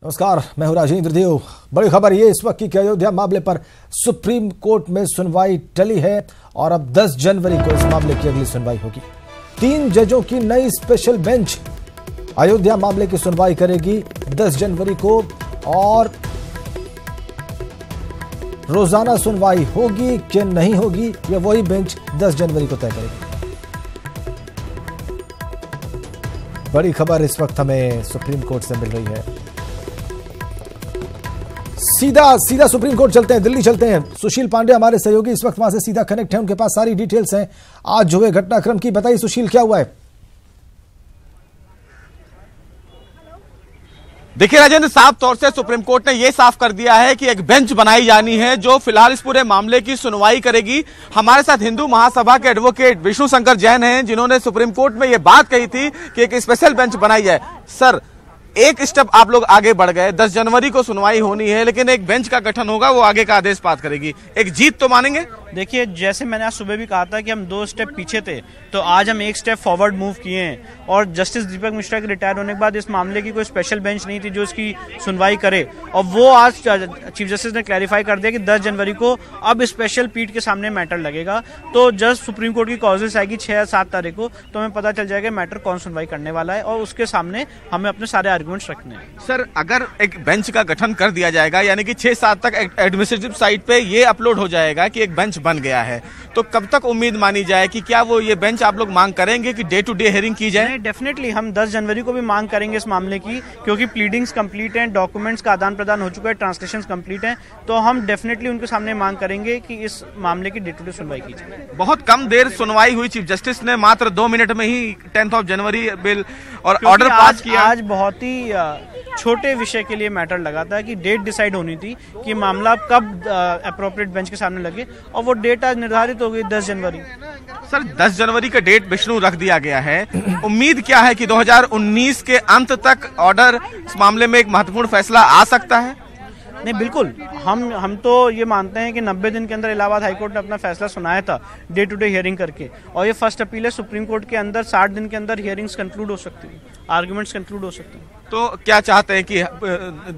नमस्कार, मैं हूं राजेंद्र देव। बड़ी खबर ये इस वक्त की कि अयोध्या मामले पर सुप्रीम कोर्ट में सुनवाई टली है और अब 10 जनवरी को इस मामले की अगली सुनवाई होगी। 3 जजों की नई स्पेशल बेंच अयोध्या मामले की सुनवाई करेगी 10 जनवरी को और रोजाना सुनवाई होगी कि नहीं होगी, यह वही बेंच 10 जनवरी को तय करेगी। बड़ी खबर इस वक्त हमें सुप्रीम कोर्ट से मिल रही है। सीधा सुप्रीम कोर्ट चलते हैं, दिल्ली चलते हैं। सुशील पांडे हमारे सहयोगी इस वक्त वहां से सीधा कनेक्ट है, उनके पास सारी डिटेल्स हैं आज हुए घटनाक्रम की। बताइए सुशील, क्या हुआ है? देखिए राजेंद्र, साफ तौर से सुप्रीम कोर्ट ने यह साफ कर दिया है कि एक बेंच बनाई जानी है जो फिलहाल इस पूरे मामले की सुनवाई करेगी। हमारे साथ हिंदू महासभा के एडवोकेट विष्णु शंकर जैन हैं, जिन्होंने सुप्रीम कोर्ट में यह बात कही थी कि एक स्पेशल बेंच बनाई जाए। सर, एक स्टेप आप लोग आगे बढ़ गए, 10 जनवरी को सुनवाई होनी है, लेकिन एक बेंच का गठन होगा, वो आगे का आदेश पास करेगी। एक जीत तो मानेंगे? देखिए, जैसे मैंने आज सुबह भी कहा था कि हम 2 स्टेप पीछे थे, तो आज हम 1 स्टेप फॉरवर्ड मूव किए हैं। और जस्टिस दीपक मिश्रा के रिटायर होने के बाद इस मामले की कोई स्पेशल बेंच नहीं थी जो इसकी सुनवाई करे, और वो आज चीफ जस्टिस ने क्लैरिफाई कर दिया कि 10 जनवरी को अब स्पेशल पीठ के सामने मैटर लगेगा। तो जस्ट सुप्रीम कोर्ट की कॉजेस आएगी 6 या 7 तारीख को, तो हमें पता चल जाएगा मैटर कौन सुनवाई करने वाला है और उसके सामने हमें अपने सारे आर्गुमेंट्स रखने हैं। सर, अगर एक बेंच का गठन कर दिया जाएगा, यानी कि 6-7 तक एडमिनिस्ट्रेटिव साइट पे ये अपलोड हो जाएगा कि एक बेंच बन गया है, तो कब तक उम्मीद मानी जाए कि क्या वो ये बेंच आप लोग मांग करेंगे कि डे टू डे हियरिंग की जाए? डेफिनेटली हम 10 जनवरी को भी मांग करेंगे इस मामले की, क्योंकि प्लीडिंग्स कंप्लीट हैं, डॉक्यूमेंट्स का आदान प्रदान हो चुका है, ट्रांसलेशंस कंप्लीट हैं, तो हम डेफिनेटली उनके सामने मांग करेंगे कि इस मामले की डे टू डे सुनवाई की जाए। बहुत कम देर सुनवाई हुई, चीफ जस्टिस ने मात्र 2 मिनट में ही 10 जनवरी बिल और ऑर्डर पास किया। आज बहुत ही छोटे विषय के लिए मैटर लगा था कि डेट डिसाइड होनी थी कि मामला कब अप्रोप्रिएट बेंच के सामने लगे, और वो डेट आज निर्धारित हो गई 10 जनवरी। सर, 10 जनवरी का डेट विष्णु रख दिया गया है। उम्मीद क्या है कि 2019 के अंत तक ऑर्डर इस मामले में एक महत्वपूर्ण फैसला आ सकता है? नहीं, बिल्कुल, हम तो ये मानते हैं कि 90 दिन के अंदर इलाहाबाद हाईकोर्ट ने अपना फैसला सुनाया था डे टू डे हियरिंग करके, और ये फर्स्ट अपील है। सुप्रीम कोर्ट के अंदर 60 दिन के अंदर हियरिंग्स कंक्लूड हो सकती है, आर्गुमेंट्स कंक्लूड हो सकते हैं। तो क्या चाहते हैं कि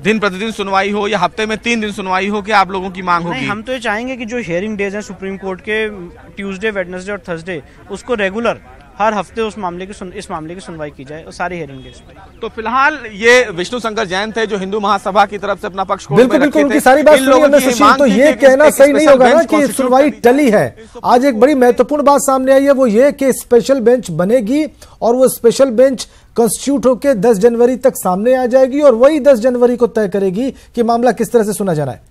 दिन प्रतिदिन सुनवाई हो या हफ्ते में 3 दिन सुनवाई हो, क्या आप लोगों की मांग होगी? हम तो ये चाहेंगे कि जो हियरिंग डेज हैं सुप्रीम कोर्ट के ट्यूसडे, वेडनेसडे और थर्सडे, उसको रेगुलर हर हफ्ते इस मामले की सुनवाई की जाए और सारी हियरिंग डेज पे। तो फिलहाल ये विष्णु शंकर जैन थे जो हिंदू महासभा की तरफ से अपना पक्ष बिल्कुल उनकी सारी बात सुनी हमने सुशील। तो ये कहना सही नहीं होगा ना कि सुनवाई टली है। आज एक बड़ी महत्वपूर्ण बात सामने आई है, वो ये कि स्पेशल बेंच बनेगी और वो स्पेशल बेंच कॉन्स्टिट्यूट होकर 10 जनवरी तक सामने आ जाएगी और वही 10 जनवरी को तय करेगी कि मामला किस तरह से सुना जाना है।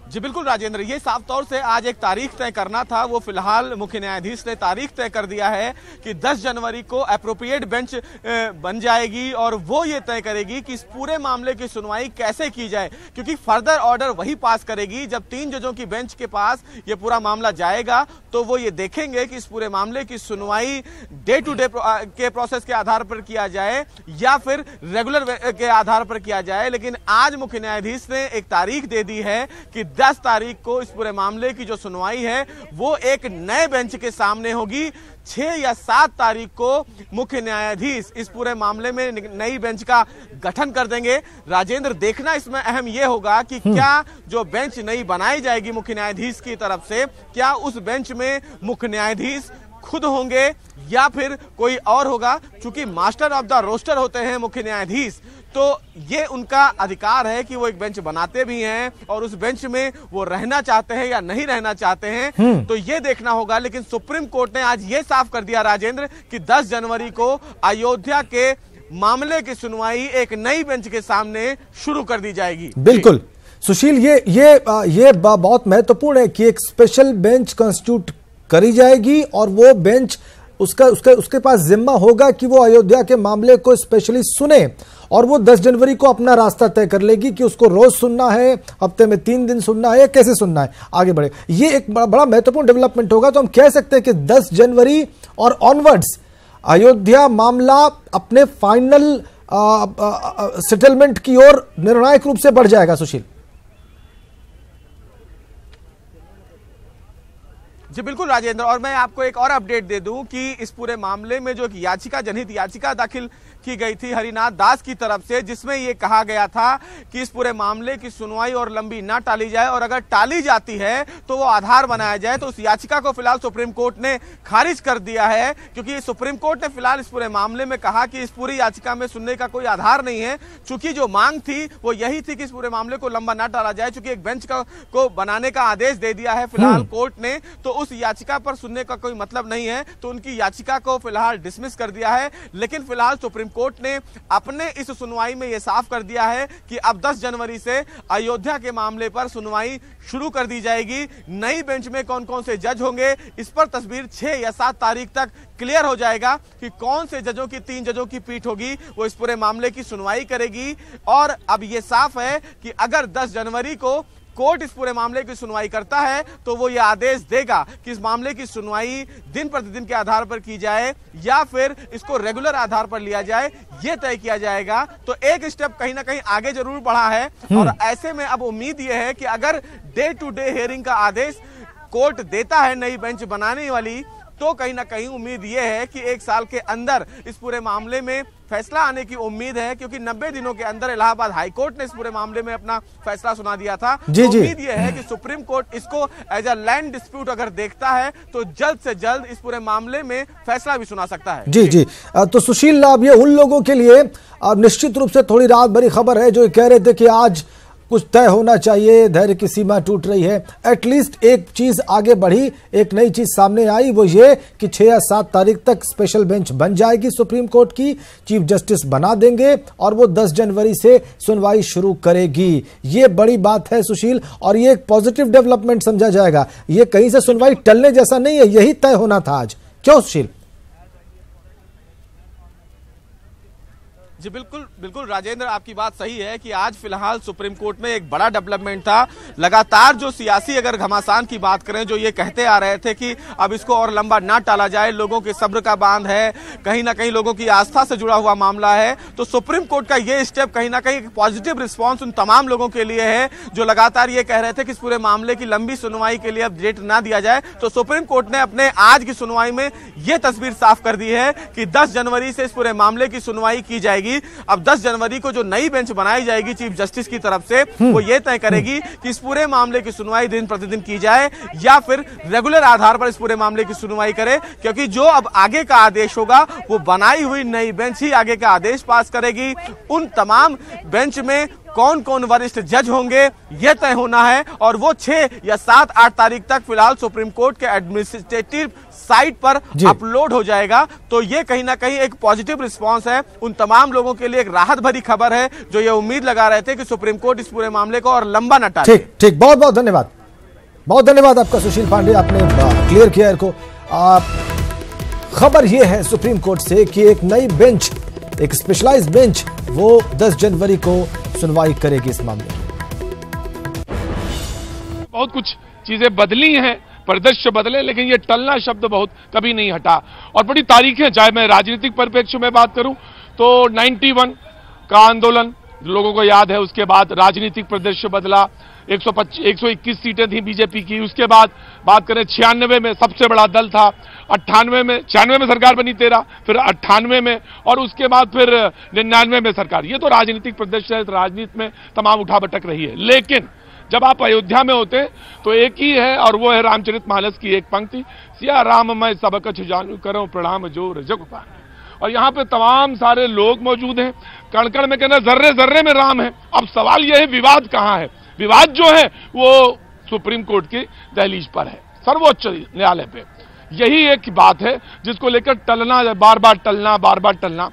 जी बिल्कुल राजेंद्र, ये साफ तौर से आज एक तारीख तय करना था, वो फिलहाल मुख्य न्यायाधीश ने तारीख तय कर दिया है कि 10 जनवरी को एप्रोप्रिएट बेंच बन जाएगी और वो ये तय करेगी कि इस पूरे मामले की सुनवाई कैसे की जाए, क्योंकि फर्दर ऑर्डर वही पास करेगी। जब 3 जजों की बेंच के पास ये पूरा मामला जाएगा तो वो ये देखेंगे कि इस पूरे मामले की सुनवाई डे टू डे के प्रोसेस के आधार पर किया जाए या फिर रेगुलर के आधार पर किया जाए। लेकिन आज मुख्य न्यायाधीश ने एक तारीख दे दी है कि 10 तारीख को इस पूरे मामले की जो सुनवाई है वो एक नए बेंच के सामने होगी। 6 या 7 तारीख को मुख्य न्यायाधीश इस पूरे मामले में नई बेंच का गठन कर देंगे। राजेंद्र, देखना इसमें अहम यह होगा कि क्या जो बेंच नई बनाई जाएगी मुख्य न्यायाधीश की तरफ से, क्या उस बेंच में मुख्य न्यायाधीश खुद होंगे या फिर कोई और होगा। चूंकि मास्टर ऑफ द रोस्टर होते हैं मुख्य न्यायाधीश, तो ये उनका अधिकार है कि वो एक बेंच बनाते भी हैं और उस बेंच में वो रहना चाहते हैं या नहीं रहना चाहते हैं, तो ये देखना होगा। लेकिन सुप्रीम कोर्ट ने आज ये साफ कर दिया राजेंद्र कि 10 जनवरी को अयोध्या के मामले की सुनवाई एक नई बेंच के सामने शुरू कर दी जाएगी। बिल्कुल सुशील, ये बहुत महत्वपूर्ण है कि एक स्पेशल बेंच कॉन्स्टिट्यूट करी जाएगी और वो बेंच उसके पास जिम्मा होगा कि वो अयोध्या के मामले को स्पेशली सुने और वो 10 जनवरी को अपना रास्ता तय कर लेगी कि उसको रोज सुनना है, हफ्ते में 3 दिन सुनना है, कैसे सुनना है, आगे बढ़े। ये एक बड़ा महत्वपूर्ण डेवलपमेंट होगा। तो हम कह सकते हैं कि 10 जनवरी और ऑनवर्ड्स अयोध्या मामला अपने फाइनल सेटलमेंट की ओर निर्णायक रूप से बढ़ जाएगा। सुशील, जी बिल्कुल राजेंद्र, और मैं आपको एक और अपडेट दे दूं कि इस पूरे मामले में जो याचिका जनहित याचिका दाखिल की गई थी हरिनाथ दास की तरफ से, जिसमें यह कहा गया था कि इस पूरे मामले की सुनवाई और लंबी ना टाली जाए और अगर टाली जाती है तो वो आधार बनाया जाए, तो उस याचिका को फिलहाल सुप्रीम कोर्ट ने खारिज कर दिया है। क्योंकि सुप्रीम कोर्ट ने फिलहाल इस पूरे मामले में कहा कि इस पूरी याचिका में सुनने का कोई आधार नहीं है, चूंकि जो मांग थी वो यही थी कि इस पूरे मामले को लंबा ना टाला जाए। चूंकि एक बेंच को बनाने का आदेश दे दिया है फिलहाल कोर्ट ने, तो उस याचिका पर सुनने का कोई मतलब नहीं है, तो उनकी याचिका को फिलहाल डिसमिस कर दिया है। लेकिन फिलहाल सुप्रीम कोर्ट ने अपने इस सुनवाई में यह साफ कर दिया है कि अब 10 जनवरी से अयोध्या के मामले पर सुनवाई शुरू कर दी जाएगी। नई बेंच में कौन कौन से जज होंगे, इस पर तस्वीर 6 या 7 तारीख तक क्लियर हो जाएगा कि कौन से जजों की 3 जजों की पीठ होगी वो इस पूरे मामले की सुनवाई करेगी। और अब यह साफ है कि अगर 10 जनवरी को कोर्ट इस पूरे मामले की सुनवाई करता है तो वो ये आदेश देगा कि इस मामले की सुनवाई दिन प्रतिदिन के आधार पर की जाए या फिर इसको रेगुलर आधार पर लिया जाए, ये तय किया जाएगा। तो एक स्टेप कहीं ना कहीं आगे जरूर बढ़ा है और ऐसे में अब उम्मीद ये है कि अगर डे टू डे हियरिंग का आदेश कोर्ट देता है नई बेंच बनाने वाली, तो कहीं ना कहीं उम्मीद यह है कि 1 साल के अंदर इस पूरे मामले में फैसला आने की उम्मीद है। क्योंकि 90 दिनों के अंदर इलाहाबाद हाईकोर्ट ने इस पूरे मामले में अपना फैसला सुना दिया था। तो उम्मीद यह है कि सुप्रीम कोर्ट इसको एज अ लैंड डिस्प्यूट अगर देखता है तो जल्द से जल्द इस पूरे मामले में फैसला भी सुना सकता है। जी। तो सुशील, अब ये उन लोगों के लिए अब निश्चित रूप से थोड़ी राहत भरी खबर है जो कह रहे थे कि आज कुछ तय होना चाहिए, धैर्य की सीमा टूट रही है। एटलीस्ट एक चीज आगे बढ़ी, एक नई चीज सामने आई, वो ये कि 6 या 7 तारीख तक स्पेशल बेंच बन जाएगी सुप्रीम कोर्ट की, चीफ जस्टिस बना देंगे और वो 10 जनवरी से सुनवाई शुरू करेगी। ये बड़ी बात है सुशील, और ये एक पॉजिटिव डेवलपमेंट समझा जाएगा। ये कहीं से सुनवाई टलने जैसा नहीं है, यही तय होना था आज। क्यों सुशील? जी बिल्कुल राजेंद्र, आपकी बात सही है कि आज फिलहाल सुप्रीम कोर्ट में एक बड़ा डेवलपमेंट था। लगातार जो सियासी अगर घमासान की बात करें, जो ये कहते आ रहे थे कि अब इसको और लंबा ना टाला जाए, लोगों के सब्र का बांध है, कहीं ना कहीं लोगों की आस्था से जुड़ा हुआ मामला है, तो सुप्रीम कोर्ट का ये स्टेप कहीं ना कहीं एक पॉजिटिव रिस्पॉन्स उन तमाम लोगों के लिए है जो लगातार ये कह रहे थे कि इस पूरे मामले की लंबी सुनवाई के लिए अब डेट ना दिया जाए। तो सुप्रीम कोर्ट ने अपने आज की सुनवाई में यह तस्वीर साफ कर दी है कि 10 जनवरी से इस पूरे मामले की सुनवाई की जाएगी। अब 10 जनवरी को जो नई बेंच बनाई जाएगी चीफ जस्टिस की तरफ से, वो ये तय करेगी कि इस पूरे मामले की सुनवाई दिन प्रतिदिन की जाए या फिर रेगुलर आधार पर इस पूरे मामले की सुनवाई करे। क्योंकि जो अब आगे का आदेश होगा वो बनाई हुई नई बेंच ही आगे का आदेश पास करेगी। उन तमाम बेंच में कौन कौन वरिष्ठ जज होंगे यह तय होना है और वो 6 या 7-8 तारीख तक फिलहाल सुप्रीम कोर्ट के एडमिनिस्ट्रेटिव साइट पर अपलोड हो जाएगा। तो ये कहीं ना कहीं एक पॉजिटिव रिस्पांस है, उन तमाम लोगों के लिए एक राहत भरी खबर है जो ये उम्मीद लगा रहे थे कि सुप्रीम कोर्ट इस पूरे मामले को और लंबा न टाले। ठीक, बहुत बहुत धन्यवाद, बहुत धन्यवाद आपका सुशील पांडे, आपने क्लियर किया इनको। खबर यह है सुप्रीम कोर्ट से कि एक नई बेंच, एक स्पेशलाइज्ड बेंच, वो 10 जनवरी को सुनवाई करेगी इस मामले में। बहुत कुछ चीजें बदली हैं, परिदृश्य बदले, लेकिन ये टलना शब्द बहुत कभी नहीं हटा। और बड़ी तारीखें, चाहे मैं राजनीतिक परिप्रेक्ष्य में बात करूं तो 91 का आंदोलन लोगों को याद है, उसके बाद राजनीतिक परिदृश्य बदला, 121 सीटें थी बीजेपी की। उसके बाद बात करें 96 में सबसे बड़ा दल था, 98 में 96 में सरकार बनी 13, फिर 98 में, और उसके बाद फिर 99 में सरकार। ये तो राजनीतिक परिदृश्य है, राजनीति में तमाम उठापटक रही है। लेकिन जब आप अयोध्या में होते तो एक ही है, और वो है रामचरितमानस की एक पंक्ति, सिया राम मैं सब कछु जानू करो प्रणाम जोर जग पाए। और यहाँ पे तमाम सारे लोग मौजूद हैं, कण कण में कहना जर्रे जर्रे में राम है। अब सवाल यह है विवाद कहाँ है? विवाद जो है वो सुप्रीम कोर्ट की दहलीज पर है, सर्वोच्च न्यायालय पे। यही एक बात है जिसको लेकर टलना, बार बार टलना।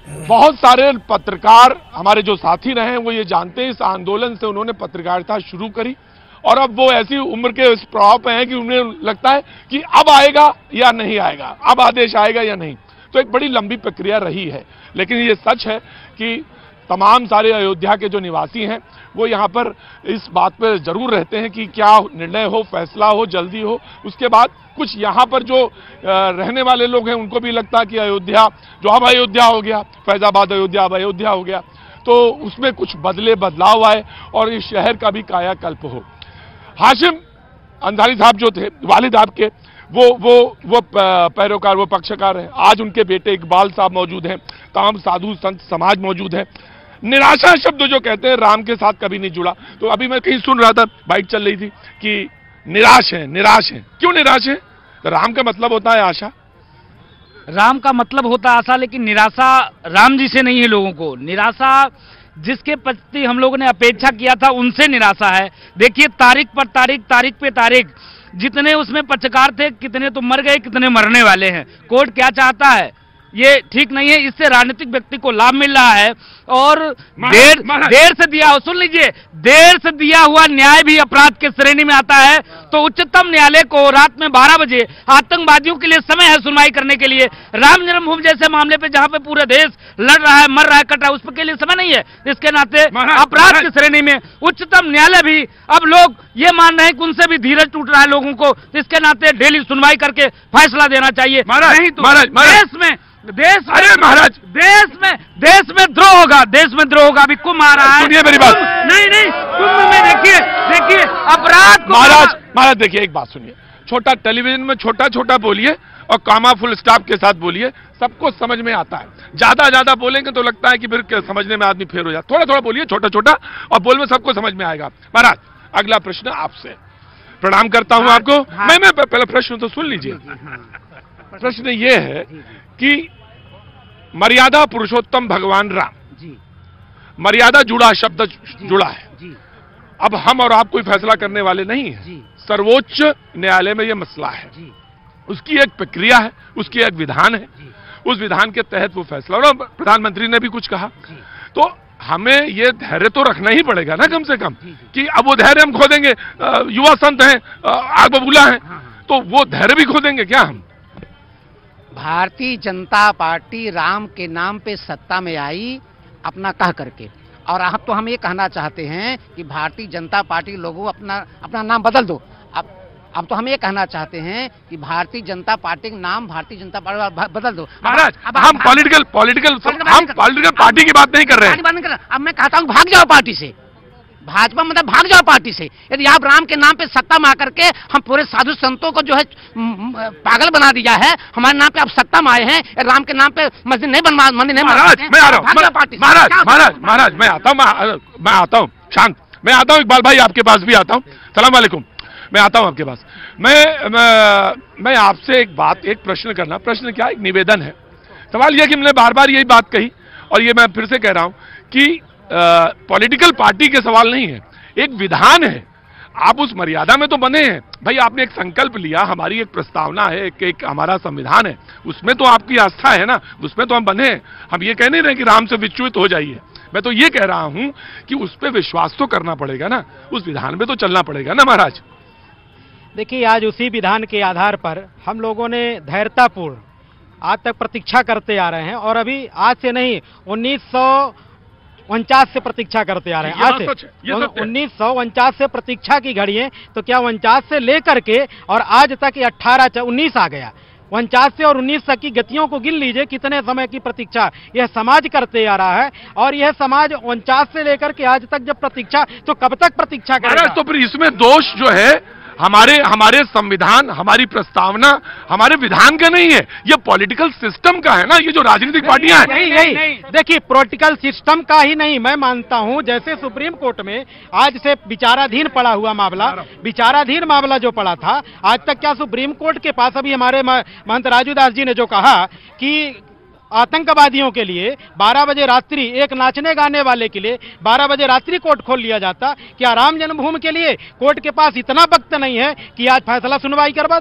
बहुत सारे पत्रकार हमारे जो साथी रहे हैं वो ये जानते हैं, इस आंदोलन से उन्होंने पत्रकारिता शुरू करी और अब वो ऐसी उम्र के इस प्रभाव पे हैं कि उन्हें लगता है कि अब आएगा या नहीं आएगा, अब आदेश आएगा या नहीं। तो एक बड़ी लंबी प्रक्रिया रही है, लेकिन ये सच है कि तमाम सारे अयोध्या के जो निवासी हैं वो यहाँ पर इस बात पर जरूर रहते हैं कि क्या निर्णय हो, फैसला हो, जल्दी हो। उसके बाद कुछ यहाँ पर जो रहने वाले लोग हैं उनको भी लगता है कि अयोध्या जो अब अयोध्या हो गया, फैजाबाद अयोध्या अब अयोध्या हो गया, तो उसमें कुछ बदलाव आए और इस शहर का भी कायाकल्प हो। हाशिम, अंसारी साहब जो थे वालिद आपके, वो पैरोकार, वो पक्षकार हैं। आज उनके बेटे इकबाल साहब मौजूद हैं, तमाम साधु संत समाज मौजूद है। निराशा शब्द जो कहते हैं राम के साथ कभी नहीं जुड़ा। तो अभी मैं कहीं सुन रहा था, बाइक चल रही थी कि निराश है। क्यों निराश है? राम का मतलब होता है आशा, राम का मतलब होता है आशा, लेकिन निराशा राम जी से नहीं है। लोगों को निराशा जिसके प्रति हम लोगों ने अपेक्षा किया था उनसे निराशा है। देखिए तारीख पर तारीख पे तारीख, जितने उसमें पक्षकार थे कितने तो मर गए, कितने मरने वाले हैं। कोर्ट क्या चाहता है ये ठीक नहीं है। इससे राजनीतिक व्यक्ति को लाभ मिल रहा है और देर से दिया, सुन लीजिए, देर से दिया हुआ न्याय भी अपराध के श्रेणी में आता है। तो उच्चतम न्यायालय को रात में 12 बजे आतंकवादियों के लिए समय है सुनवाई करने के लिए। राम जन्मभूमि जैसे मामले पे जहां पे पूरे देश लड़ रहा है, मर रहा है, कट रहा है, उस के लिए समय नहीं है। इसके नाते अपराध की श्रेणी में उच्चतम न्यायालय भी, अब लोग ये मान रहे हैं कि उनसे भी धीरज टूट रहा है लोगों को। इसके नाते डेली सुनवाई करके फैसला देना चाहिए। नहीं तो देश में द्रोह होगा। अभी कुंभ आ रहा है, सुनिए मेरी बात। नहीं कुंभ में देखिए अपराध। महाराज देखिए, एक बात सुनिए, छोटा टेलीविजन में छोटा बोलिए और कामा फुल स्टॉप के साथ बोलिए, सबको समझ में आता है। ज्यादा बोलेंगे तो लगता है कि फिर समझने में आदमी फेर हो जाए। थोड़ा बोलिए, छोटा और बोल में सबको समझ में आएगा। महाराज अगला प्रश्न आपसे, प्रणाम करता हूं आपको। मैं पहले प्रश्न तो सुन लीजिए। प्रश्न ये है कि मर्यादा पुरुषोत्तम भगवान राम, मर्यादा जुड़ा शब्द जुड़ा है। अब हम और आप कोई फैसला करने वाले नहीं है, सर्वोच्च न्यायालय में यह मसला है। उसकी एक प्रक्रिया है, उसकी एक विधान है, उस विधान के तहत वो फैसला। और प्रधानमंत्री ने भी कुछ कहा, तो हमें ये धैर्य तो रखना ही पड़ेगा ना कम से कम, कि अब वो धैर्य हम खो देंगे। युवा संत हैं, आग बबूला हैं, तो वो धैर्य भी खो देंगे क्या हम? भारतीय जनता पार्टी राम के नाम पे सत्ता में आई अपना कह करके, और अब तो हम ये कहना चाहते हैं कि भारतीय जनता पार्टी लोगों अपना नाम बदल दो। अब तो हम ये कहना चाहते हैं कि भारतीय जनता पार्टी का नाम भारतीय जनता पार्टी बदल दो। महाराज हम पॉलिटिकल पार्टी की बात नहीं कर रहे हैं। अब मैं कहता हूँ भाग जाओ पार्टी से, भाजपा मतलब भाग जाओ पार्टी से। यदि आप राम के नाम पे सत्ता में आकर के हम पूरे साधु संतों को जो है पागल बना दिया है, हमारे नाम पे आप सत्ता में आए हैं, राम के नाम पे मस्जिद नहीं बनवा, मंदिर नहीं महाराज मैं आ रहा हूँ, महाराज मैं आता हूँ शांत, मैं आता हूँ इकबाल भाई आपके पास भी आता हूँ। सलाम वालेकुम, मैं आता हूँ आपके पास। मैं आपसे एक प्रश्न करना, प्रश्न क्या, एक निवेदन है। सवाल यह कि मैंने बार यही बात कही और ये मैं फिर से कह रहा हूं कि पॉलिटिकल पार्टी के सवाल नहीं है, एक विधान है। आप उस मर्यादा में तो बने हैं भाई, आपने एक संकल्प लिया, हमारी एक प्रस्तावना है, एक हमारा संविधान है, उसमें तो आपकी आस्था है ना, उसमें तो हम बने हैं। हम ये कह नहीं रहे कि राम से विच्युत हो जाइए, मैं तो ये कह रहा हूं कि उस पर विश्वास तो करना पड़ेगा ना, उस विधान में तो चलना पड़ेगा ना महाराज। देखिए, आज उसी विधान के आधार पर हम लोगों ने धैर्यतापूर्ण आज तक प्रतीक्षा करते आ रहे हैं, और अभी आज से नहीं 1949 से प्रतीक्षा करते आ रहे हैं। आज से 1949 से प्रतीक्षा की घड़ी है, तो क्या 49 से लेकर के और आज तक 19 आ गया। 49 से और 19 तक की गतियों को गिन लीजिए, कितने समय की प्रतीक्षा यह समाज करते आ रहा है। और यह समाज 49 से लेकर के आज तक जब प्रतीक्षा, तो कब तक प्रतीक्षा करेगा? तो फिर इसमें दोष जो है हमारे संविधान, हमारी प्रस्तावना, हमारे विधान का नहीं है, ये पॉलिटिकल सिस्टम का है ना, ये जो राजनीतिक पार्टियां हैं। नहीं, देखिए, पॉलिटिकल सिस्टम का ही नहीं, मैं मानता हूं जैसे सुप्रीम कोर्ट में आज से विचाराधीन पड़ा हुआ मामला, विचाराधीन मामला जो पड़ा था, आज तक क्या सुप्रीम कोर्ट के पास, अभी हमारे महंत राजू दास जी ने जो कहा कि आतंकवादियों के लिए 12 बजे रात्रि, एक नाचने गाने वाले के लिए 12 बजे रात्रि कोर्ट खोल लिया जाता, क्या राम जन्मभूमि के लिए कोर्ट के पास इतना वक्त नहीं है कि आज फैसला सुनवाई करवा?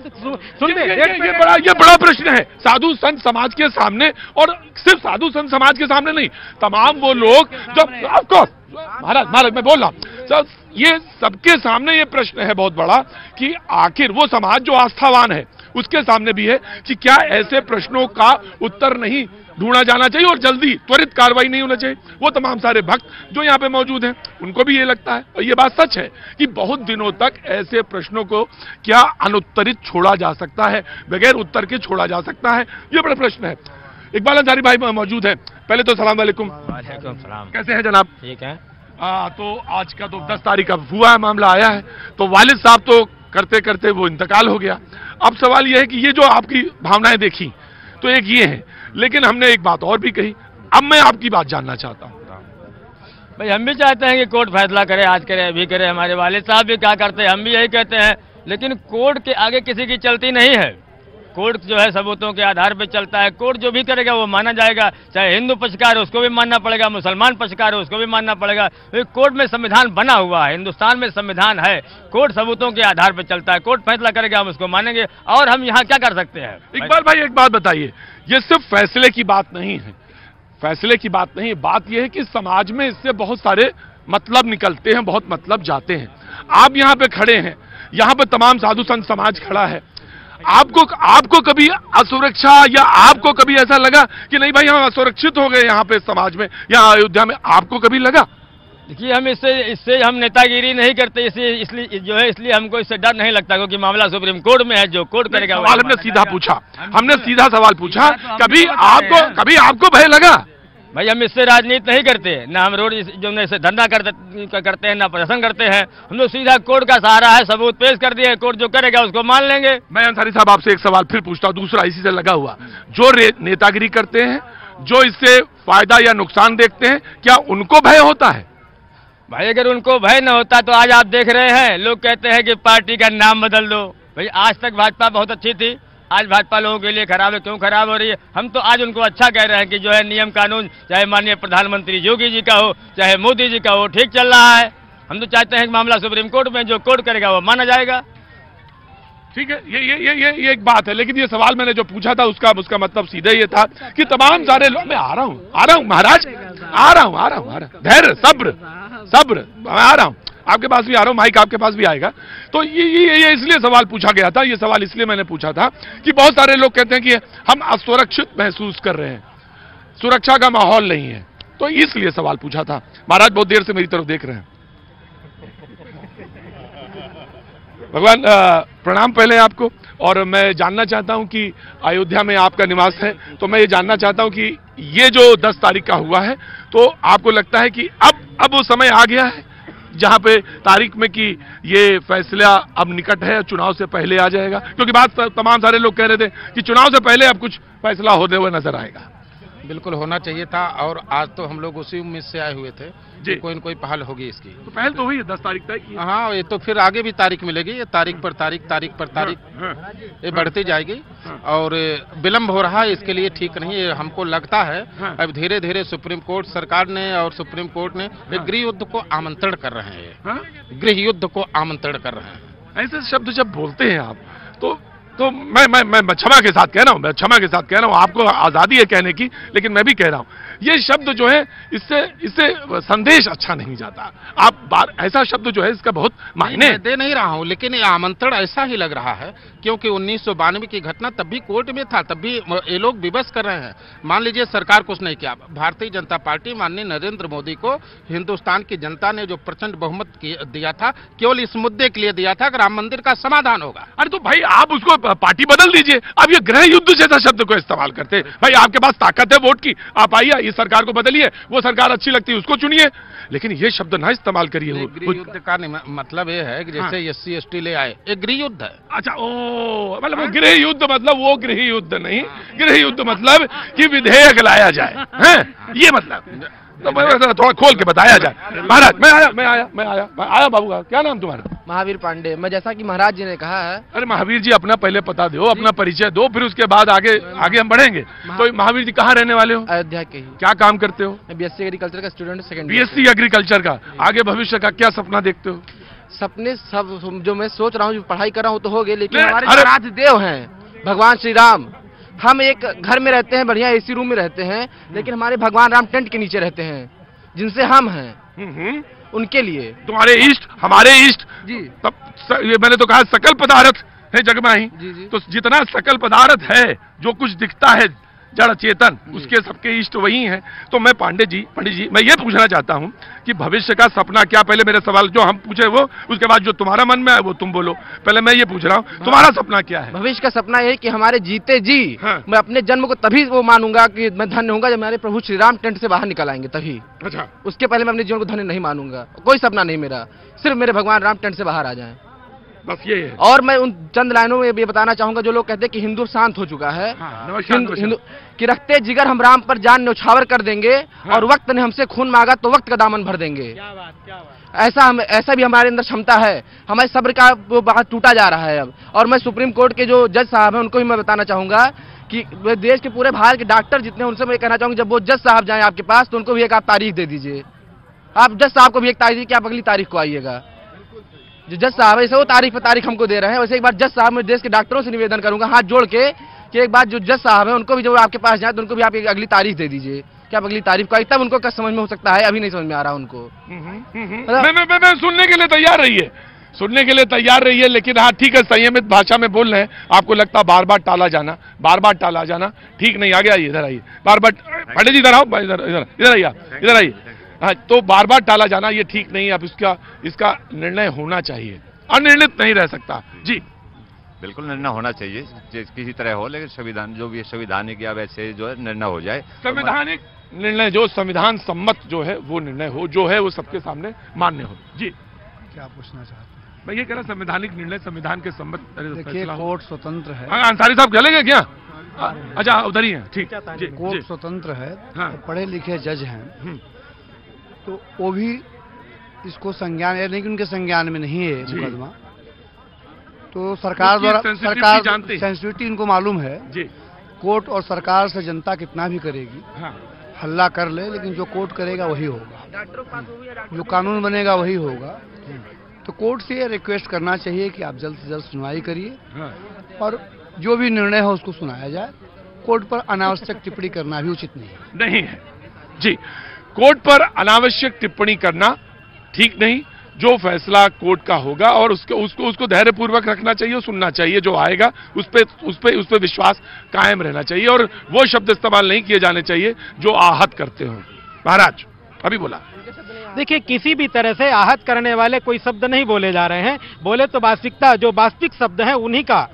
ये बड़ा प्रश्न है साधु संत समाज के सामने, और सिर्फ साधु संत समाज के सामने नहीं, तमाम वो लोग जो, ऑफकोर्स महाराज मैं बोल रहा हूं, ये सबके सामने ये प्रश्न है बहुत बड़ा कि आखिर वो समाज जो आस्थावान है उसके सामने भी है कि क्या ऐसे प्रश्नों का उत्तर नहीं ढूंढा जाना चाहिए और जल्दी त्वरित कार्रवाई नहीं होना चाहिए। वो तमाम सारे भक्त जो यहाँ पे मौजूद हैं उनको भी ये लगता है, और ये बात सच है कि बहुत दिनों तक ऐसे प्रश्नों को क्या अनुत्तरित छोड़ा जा सकता है, बगैर उत्तर के छोड़ा जा सकता है, ये बड़ा प्रश्न है। इकबाल अंसारी भाई मौजूद है, पहले तो सलाम वालेकुम। वालेकुम सलाम। कैसे हैं जनाब? ठीक है। तो आज का तो 10 तारीख का हुआ है, मामला आया है, तो वालिद साहब तो करते करते वो इंतकाल हो गया। अब सवाल यह है कि ये जो आपकी भावनाएं देखी तो एक ये है, लेकिन हमने एक बात और भी कही। अब मैं आपकी बात जानना चाहता हूँ। भाई हम भी चाहते हैं कि कोर्ट फैसला करे, आज करे अभी करे। हमारे वालिद साहब भी क्या करते हैं, हम भी यही कहते हैं, लेकिन कोर्ट के आगे किसी की चलती नहीं है। कोर्ट जो है सबूतों के आधार पर चलता है। कोर्ट जो भी करेगा वो माना जाएगा, चाहे हिंदू पक्षकार है उसको भी मानना पड़ेगा, मुसलमान पक्षकार है उसको भी मानना पड़ेगा। कोर्ट में संविधान बना हुआ है, हिंदुस्तान में संविधान है, कोर्ट सबूतों के आधार पर चलता है। कोर्ट फैसला करेगा, हम उसको मानेंगे, और हम यहाँ क्या कर सकते हैं। इकबाल भाई एक बात बताइए, ये सिर्फ फैसले की बात नहीं है, फैसले की बात नहीं, बात यह है कि समाज में इससे बहुत सारे मतलब निकलते हैं, बहुत मतलब जाते हैं। आप यहाँ पे खड़े हैं, यहाँ पे तमाम साधु संत समाज खड़ा है। आपको कभी असुरक्षा या आपको कभी ऐसा लगा कि नहीं भाई हम असुरक्षित हो गए यहाँ पे समाज में, यहाँ अयोध्या में, आपको कभी लगा? देखिए हम इससे हम नेतागिरी नहीं करते, इसलिए हमको इससे डर नहीं लगता, क्योंकि मामला सुप्रीम कोर्ट में है, जो कोर्ट करेगा। सवाल हमने सीधा पूछा, हमने सीधा सवाल पूछा, कभी आपको भय लगा? भाई हम इससे राजनीति नहीं करते, ना हम रोड जो इससे धंधा करते हैं, ना प्रदर्शन करते हैं। हम लोग सीधा कोर्ट का सहारा है, सबूत पेश कर दिए, कोर्ट जो करेगा उसको मान लेंगे। मैं अंसारी साहब आपसे एक सवाल फिर पूछता हूँ, दूसरा इसी से लगा हुआ। जो नेतागिरी करते हैं, जो इससे फायदा या नुकसान देखते हैं, क्या उनको भय होता है? भाई अगर उनको भय न होता तो आज आप देख रहे हैं लोग कहते हैं कि पार्टी का नाम बदल दो। भाई आज तक भाजपा बहुत अच्छी थी, आज भाजपा लोगों के लिए खराब है। क्यों खराब हो रही है? हम तो आज उनको अच्छा कह रहे हैं कि जो है नियम कानून, चाहे माननीय प्रधानमंत्री योगी जी का हो, चाहे मोदी जी का हो, ठीक चल रहा है। हम तो चाहते हैं कि मामला सुप्रीम कोर्ट में, जो कोर्ट करेगा वो माना जाएगा। ठीक है, ये एक बात है, लेकिन ये सवाल मैंने जो पूछा था उसका मतलब सीधे ये था कि तमाम सारे लोग, मैं आ रहा हूँ महाराज, आ रहा हूँ, धैर्य, सब्र, मैं आ रहा हूँ, आपके पास भी आ रहा हूँ, माइक आपके पास भी आएगा। तो ये इसलिए सवाल पूछा गया था, ये सवाल इसलिए मैंने पूछा था कि बहुत सारे लोग कहते हैं कि हम असुरक्षित महसूस कर रहे हैं, सुरक्षा का माहौल नहीं है, तो इसलिए सवाल पूछा था। महाराज बहुत देर से मेरी तरफ देख रहे हैं। भगवान प्रणाम पहले आपको, और मैं जानना चाहता हूं कि अयोध्या में आपका निवास है, तो मैं ये जानना चाहता हूं कि ये जो 10 तारीख का हुआ है, तो आपको लगता है कि अब वो समय आ गया है जहां पे तारीख में कि ये फैसला अब निकट है, चुनाव से पहले आ जाएगा? क्योंकि बात तमाम सारे लोग कह रहे थे कि चुनाव से पहले अब कुछ फैसला होते हुए नजर आएगा। बिल्कुल होना चाहिए था, और आज तो हम लोग उसी उम्मीद से आए हुए थे कि कोई न कोई पहल होगी इसकी। तो पहल तो हुई है, 10 तारीख तक की। हाँ, ये तो फिर आगे भी तारीख मिलेगी, ये तारीख पर तारीख ये बढ़ती जाएगी, और विलंब हो रहा है, इसके लिए ठीक नहीं है। हमको लगता है अब धीरे धीरे सुप्रीम कोर्ट, सरकार ने और सुप्रीम कोर्ट ने एक गृह युद्ध को आमंत्रण कर रहे हैं, गृह युद्ध को आमंत्रण कर रहे हैं। ऐसे शब्द जब बोलते हैं आप, तो मैं क्षमा के साथ कह रहा हूं, आपको आजादी है कहने की, लेकिन मैं भी कह रहा हूं ये शब्द जो है इससे संदेश अच्छा नहीं जाता। आप ऐसा शब्द जो है इसका बहुत मायने दे नहीं रहा हूं, लेकिन ये आमंत्रण ऐसा ही लग रहा है, क्योंकि 1992 की घटना तब भी कोर्ट में था, तब भी ये लोग विवश कर रहे हैं। मान लीजिए सरकार कुछ नहीं किया, भारतीय जनता पार्टी माननीय नरेंद्र मोदी को हिंदुस्तान की जनता ने जो प्रचंड बहुमत दिया था, केवल इस मुद्दे के लिए दिया था कि राम मंदिर का समाधान होगा। अरे तो भाई आप उसको पार्टी बदल दीजिए, अब ये गृह युद्ध जैसा शब्द को इस्तेमाल करते हैं। भाई आपके पास ताकत है वोट की, आप आइए इस सरकार को बदलिए, वो सरकार अच्छी लगती है उसको चुनिए, लेकिन ये शब्द ना इस्तेमाल करिए। गृह युद्ध का मतलब ये है कि जैसे SC ST ले आए, एक गृह युद्ध है। अच्छा, ओ मतलब वो गृह युद्ध मतलब वो गृह युद्ध नहीं, गृह युद्ध मतलब कि विधेयक लाया जाए, हैं ये मतलब, तो थोड़ा खोल के बताया जाए। महाराज मैं आया बाबू का क्या नाम तुम्हारा? महावीर पांडे। मैं जैसा कि महाराज जी ने कहा है। अरे महावीर जी अपना पहले पता दो, अपना परिचय दो, फिर उसके बाद आगे हम बढ़ेंगे। तो महावीर जी कहाँ रहने वाले हो? अयोध्या के ही। क्या काम करते हो? BSc एग्रीकल्चर का स्टूडेंट, सेकंड BSc एग्रीकल्चर का। आगे भविष्य का क्या सपना देखते हो? सपने सब जो मैं सोच रहा हूँ, पढ़ाई कर रहा हूँ तो हो गए, लेकिन हमारे आराध्य देव हैं भगवान श्री राम। हम एक घर में रहते हैं, बढ़िया AC रूम में रहते हैं, लेकिन हमारे भगवान राम टेंट के नीचे रहते हैं, जिनसे हम हैं उनके लिए। तुम्हारे इष्ट हमारे इष्ट जी। तब ये मैंने तो कहा सकल पदार्थ है जग में ही। जी। तो जितना सकल पदार्थ है, जो कुछ दिखता है जड़ चेतन, उसके सबके इष्ट वही हैं। तो मैं पंडित जी मैं ये पूछना चाहता हूँ कि भविष्य का सपना क्या? पहले मेरे सवाल जो हम पूछे वो, उसके बाद जो तुम्हारा मन में है वो तुम बोलो। पहले मैं ये पूछ रहा हूँ, तुम्हारा सपना क्या है? भविष्य का सपना ये है कि हमारे जीते जी मैं अपने जन्म को तभी वो मानूंगा कि मैं धन्य होऊंगा जब हमारे प्रभु श्री राम टेंट से बाहर निकल आएंगे, तभी। अच्छा, उसके पहले मैं अपने जीवन को धन्य नहीं मानूंगा। कोई सपना नहीं मेरा, सिर्फ मेरे भगवान राम टेंट से बाहर आ जाए। बस ये है। और मैं उन चंद लाइनों में ये बताना चाहूंगा, जो लोग कहते हैं कि हिंदू शांत हो चुका है, हिंदू कि रखते जिगर हम राम पर जान न्यौछावर कर देंगे, और वक्त ने हमसे खून मांगा तो वक्त का दामन भर देंगे। क्या बात। ऐसा भी हमारे अंदर क्षमता है, हमारे सब्र का वो बात टूटा जा रहा है अब। और मैं सुप्रीम कोर्ट के जो जज साहब हैं उनको भी मैं बताना चाहूंगा कि देश के पूरे भारत के डॉक्टर जितने, उनसे मैं कहना चाहूंगा, जब वो जज साहब जाएं आपके पास तो उनको भी एक आप तारीख दे दीजिए। आप जज साहब को भी एक तारीख दीजिए कि आप अगली तारीख को आइएगा। जो जज साहब है, वो तारीख पे तारीख हमको दे रहे हैं। वैसे एक बार जज साहब, मैं देश के डॉक्टरों से निवेदन करूंगा हाथ जोड़ के कि एक बार जो जज साहब है उनको भी जब आपके पास जाए तो उनको भी आप एक अगली तारीख दे दीजिए कि आप अगली तारीख को आई, तब उनको क्या समझ में हो सकता है। अभी नहीं समझ में आ रहा उनको। मैं सुनने के लिए तैयार रही है, सुनने के लिए तैयार रही है, लेकिन हाँ ठीक है, संयमित भाषा में बोल रहे हैं। आपको लगता बार बार टाला जाना ठीक नहीं। आगे आइए, इधर आइए, बार बार पंडित जी इधर आओ, इधर आइए। हाँ, तो बार बार टाला जाना ये ठीक नहीं है। अब इसका निर्णय होना चाहिए, अनिर्णित नहीं रह सकता। जी बिल्कुल निर्णय होना चाहिए, किसी तरह हो, लेकिन संविधान जो भी संविधानिक या वैसे जो है निर्णय हो जाए। संवैधानिक निर्णय जो संविधान सम्मत जो है वो निर्णय हो, जो है वो सबके सामने मान्य हो। जी क्या पूछना चाहते हैं? मैं ये कह रहा, संवैधानिक निर्णय संविधान के सम्मत। देखिए, कोर्ट स्वतंत्र है। अंसारी साहब चलेंगे क्या? अच्छा उधर ही है, ठीक। कोर्ट स्वतंत्र है, हाँ। पढ़े लिखे जज हैं, तो वो भी इसको संज्ञान, यानी कि उनके संज्ञान में नहीं है मुकदमा, तो सरकार द्वारा सेंसिटिविटी उनको मालूम है जी। कोर्ट और सरकार से जनता कितना भी करेगी, हाँ। हल्ला कर ले, लेकिन जो कोर्ट करेगा वही होगा, जो कानून बनेगा वही होगा। तो कोर्ट से ये रिक्वेस्ट करना चाहिए कि आप जल्द से जल्द सुनवाई करिए, हाँ। और जो भी निर्णय हो उसको सुनाया जाए। कोर्ट पर अनावश्यक टिप्पणी करना भी उचित नहीं है जी। कोर्ट पर अनावश्यक टिप्पणी करना ठीक नहीं। जो फैसला कोर्ट का होगा और उसको धैर्यपूर्वक रखना चाहिए, सुनना चाहिए। जो आएगा उस पे विश्वास कायम रहना चाहिए, और वो शब्द इस्तेमाल नहीं किए जाने चाहिए जो आहत करते हो। महाराज अभी बोला, देखिए, किसी भी तरह से आहत करने वाले कोई शब्द नहीं बोले जा रहे हैं। बोले तो वास्तविकता, जो वास्तविक शब्द है उन्हीं का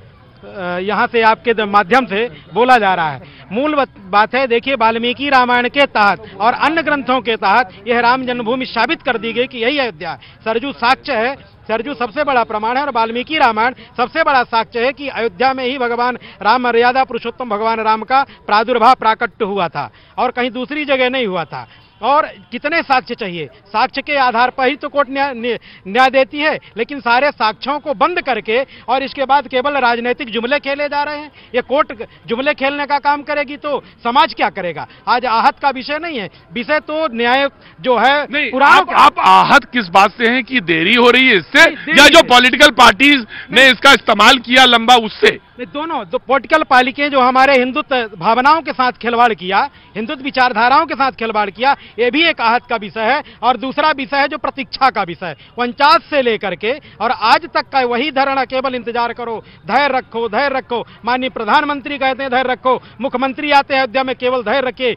यहाँ से आपके माध्यम से बोला जा रहा है। मूल बात है, देखिए, वाल्मीकि रामायण के तहत और अन्य ग्रंथों के तहत यह राम जन्मभूमि साबित कर दी गई कि यही अयोध्या है। सरजू साक्ष्य है, सरजू सबसे बड़ा प्रमाण है, और वाल्मीकि रामायण सबसे बड़ा साक्ष्य है कि अयोध्या में ही भगवान राम, मर्यादा पुरुषोत्तम भगवान राम का प्रादुर्भाव प्राकट्य हुआ था, और कहीं दूसरी जगह नहीं हुआ था। और कितने साक्ष्य चाहिए? साक्ष्य के आधार पर ही तो कोर्ट न्याय देती है, लेकिन सारे साक्ष्यों को बंद करके और इसके बाद केवल राजनीतिक जुमले खेले जा रहे हैं। ये कोर्ट जुमले खेलने का काम करेगी तो समाज क्या करेगा? आज आहत का विषय नहीं है, विषय तो न्याय जो है पुराना। आप आहत किस बात से हैं कि देरी हो रही है इससे, या जो पॉलिटिकल पार्टीज ने इसका इस्तेमाल किया लंबा उससे? दोनों पॉलिटिकल पार्टियां जो हमारे हिंदुत्व भावनाओं के साथ खिलवाड़ किया, हिंदुत्व विचारधाराओं के साथ खिलवाड़ किया, ये भी एक आहत का विषय है। और दूसरा विषय है जो प्रतीक्षा का विषय, 49 से लेकर के और आज तक का वही धरना, केवल इंतजार करो, धैर्य रखो, धैर्य रखो। माननीय प्रधानमंत्री कहते हैं धैर्य रखो, मुख्यमंत्री आते हैं अयोध्या में, केवल धैर्य रखिए।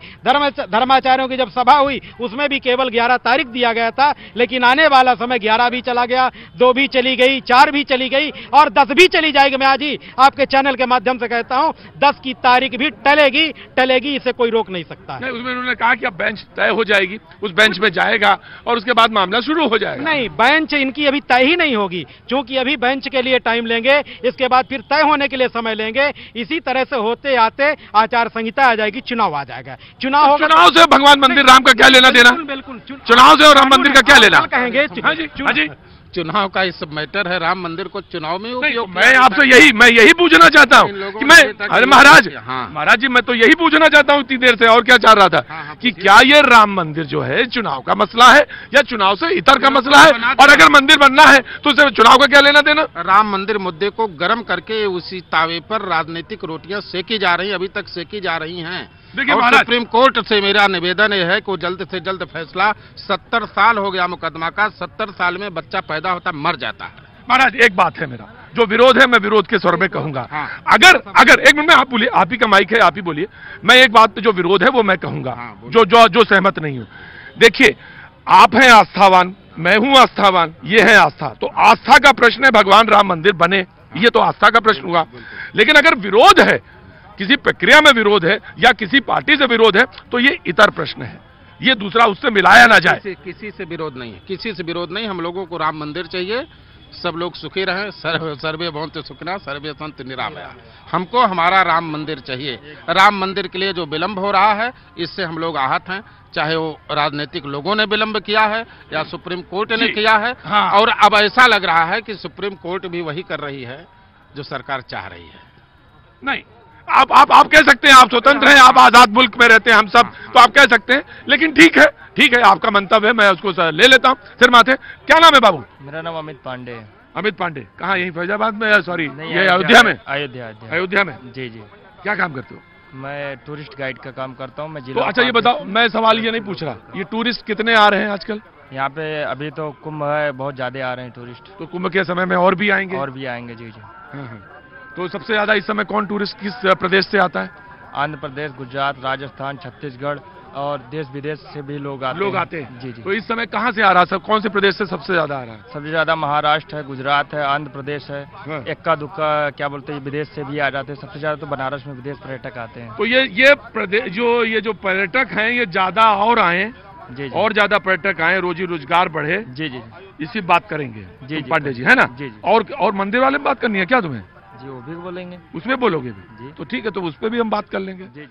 धर्माचार्यों की जब सभा हुई उसमें भी केवल 11 तारीख दिया गया था, लेकिन आने वाला समय 11 भी चला गया, 2 भी चली गई, 4 भी चली गई और 10 भी चली जाएगी। मैं आज ही आपके चैनल के माध्यम से कहता हूं, 10 की तारीख भी टलेगी, इसे कोई रोक नहीं सकता है। उसमें उन्होंने कहा कि अब बेंच तय हो जाएगी, उस बेंच में जाएगा और उसके बाद मामला शुरू हो जाएगा। नहीं, बेंच इनकी अभी तय ही नहीं होगी, क्योंकि अभी बेंच के लिए टाइम लेंगे, इसके बाद फिर तय होने के लिए समय लेंगे। इसी तरह से होते आते आचार संहिता आ जाएगी, चुनाव आ जाएगा। चुनाव से भगवान मंदिर राम का क्या लेना देना? बिल्कुल, चुनाव से और राम मंदिर का क्या लेना कहेंगे? चुनाव का इस मैटर है, राम मंदिर को चुनाव में उपयोग। मैं आपसे यही पूछना चाहता हूँ कि अरे महाराज जी, मैं तो यही पूछना चाहता हूँ इतनी देर से, और क्या चाह रहा था कि क्या ये राम मंदिर जो है चुनाव का मसला है या चुनाव से इतर का मसला है? और अगर मंदिर बनना है तो उसे चुनाव का क्या लेना देना? राम मंदिर मुद्दे को गर्म करके उसी तावे पर राजनीतिक रोटियां सेकी जा रही, अभी तक सेकी जा रही हैं। और सुप्रीम कोर्ट से मेरा निवेदन है कि वो जल्द से जल्द फैसला, 70 साल हो गया मुकदमा का, 70 साल में बच्चा पैदा होता मर जाता है। महाराज एक बात है, मेरा जो विरोध है मैं विरोध के स्वर में कहूंगा। अगर एक मिनट में आप बोलिए, आप ही का माइक है, आप ही बोलिए। मैं एक बात पे जो विरोध है वो मैं कहूंगा, जो सहमत नहीं हूं। देखिए, आप हैं आस्थावान, मैं हूं आस्थावान, ये है आस्था, तो आस्था का प्रश्न है भगवान राम मंदिर बने, ये तो आस्था का प्रश्न हुआ। लेकिन अगर विरोध है, किसी प्रक्रिया में विरोध है या किसी पार्टी से विरोध है, तो ये इतर प्रश्न है, ये दूसरा उससे मिलाया ना जाए। किसी से विरोध नहीं है, किसी से विरोध नहीं। हम लोगों को राम मंदिर चाहिए, सब लोग सुखी रहें। सर्वे भवन्तु सुखिनः सर्वे सन्तु निरामयाः। हमको हमारा राम मंदिर चाहिए। राम मंदिर के लिए जो विलंब हो रहा है इससे हम लोग आहत हैं, चाहे वो राजनीतिक लोगों ने विलंब किया है या सुप्रीम कोर्ट ने किया है। हाँ। और अब ऐसा लग रहा है कि सुप्रीम कोर्ट भी वही कर रही है जो सरकार चाह रही है। नहीं, आप कह सकते हैं, आप स्वतंत्र हैं, आप आजाद मुल्क में रहते हैं, हम सब, तो आप कह सकते हैं, लेकिन ठीक है, आपका मंतव्य है, मैं उसको ले लेता हूँ। सिर माथे, क्या नाम है बाबू? मेरा नाम अमित पांडे है। अमित पांडे, कहाँ? यही फैजाबाद में? सॉरी, ये अयोध्या में? अयोध्या में। जी। क्या काम करते हो? मैं टूरिस्ट गाइड का काम करता हूँ। मैं तो अच्छा ये बताओ, मैं सवाल ये नहीं पूछ रहा, ये टूरिस्ट कितने आ रहे हैं आजकल यहाँ पे? अभी तो कुंभ है, बहुत ज्यादा आ रहे हैं टूरिस्ट। तो कुंभ के समय में और भी आएंगे? और भी आएंगे, जी। हाँ। तो सबसे ज्यादा इस समय कौन टूरिस्ट किस प्रदेश से आता है? आंध्र प्रदेश, गुजरात, राजस्थान, छत्तीसगढ़ और देश विदेश से भी लोग आते हैं। जी। तो इस समय कहाँ से आ रहा है? कौन से प्रदेश से सबसे ज्यादा आ रहा है? सबसे ज्यादा महाराष्ट्र है, गुजरात है, आंध्र प्रदेश है। हाँ। इक्का दुक्का क्या बोलते हैं, विदेश से भी आ जाते हैं। सबसे ज्यादा तो बनारस में विदेश पर्यटक आते हैं। तो ये प्रदेश जो पर्यटक हैं, ये ज्यादा और आए, जी। और ज्यादा पर्यटक आए, रोजी रोजगार बढ़े। जी। इसी बात करेंगे जी पांडे जी, है ना? जी। और मंदिर वाले में बात करनी है क्या तुम्हें? जी, वो भी बोलेंगे। उसमें बोलोगे भी? तो ठीक है, तो उस पर भी हम बात कर लेंगे। जी।